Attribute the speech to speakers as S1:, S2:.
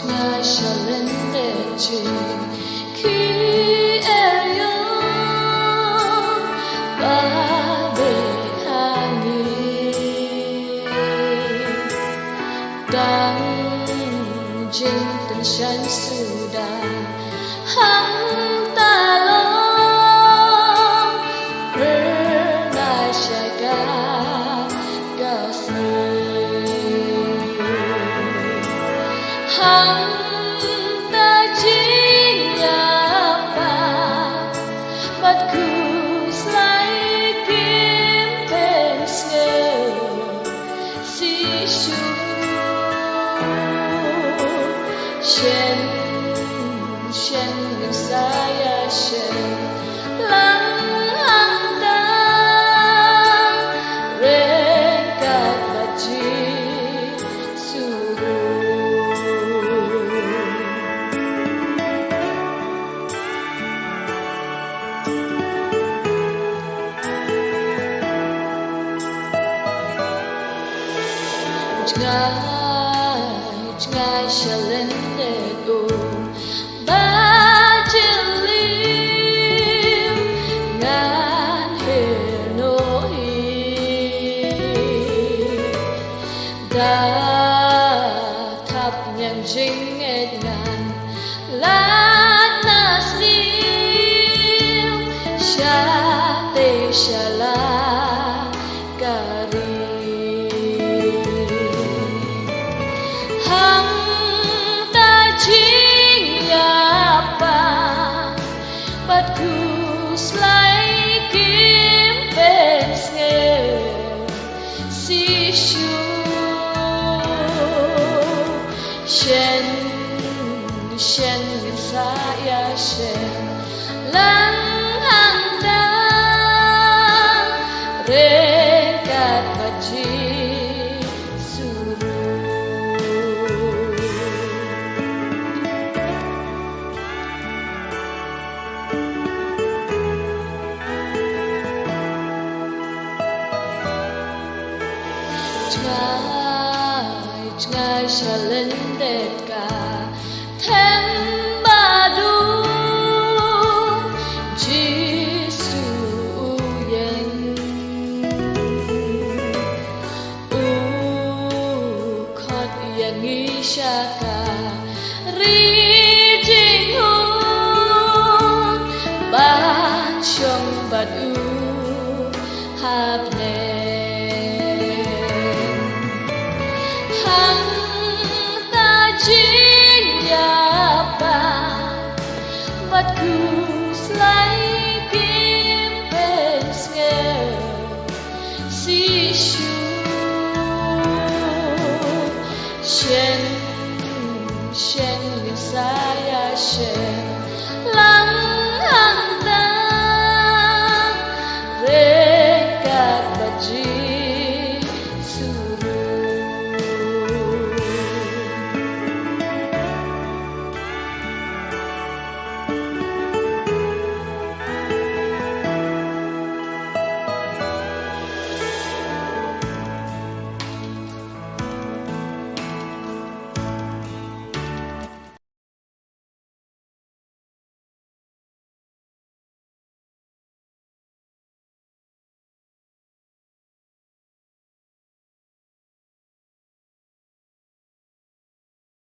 S1: Ngài sẽ lên để trình khi em yêu ba bề hàng đang trên tận山sudah ta lo bernasyakan kasih ta chính là bà bắt cứ lấy kiếm bên sờ si chu shen ngân saya shen lắng anda rekat baji Ngài sẽ lên để đủ ba chân lý ngàn hệ nỗi đã thắp nhang chính hết ngàn lá naslim shate shala kari ta chính là bà bắt cứ lấy kiếm bên nghề si chu shen ngân saya shen lắng anda rekat baji Ngài sẽ lên đẹp cả thêm ba đu Giêsu yên khót yên nghi shaka ri jing hun ban trong bát hab ne chính là bà bắt cứ lấy kiếm bên nghề si chu shen ngân saya shen lắng anda rekat baji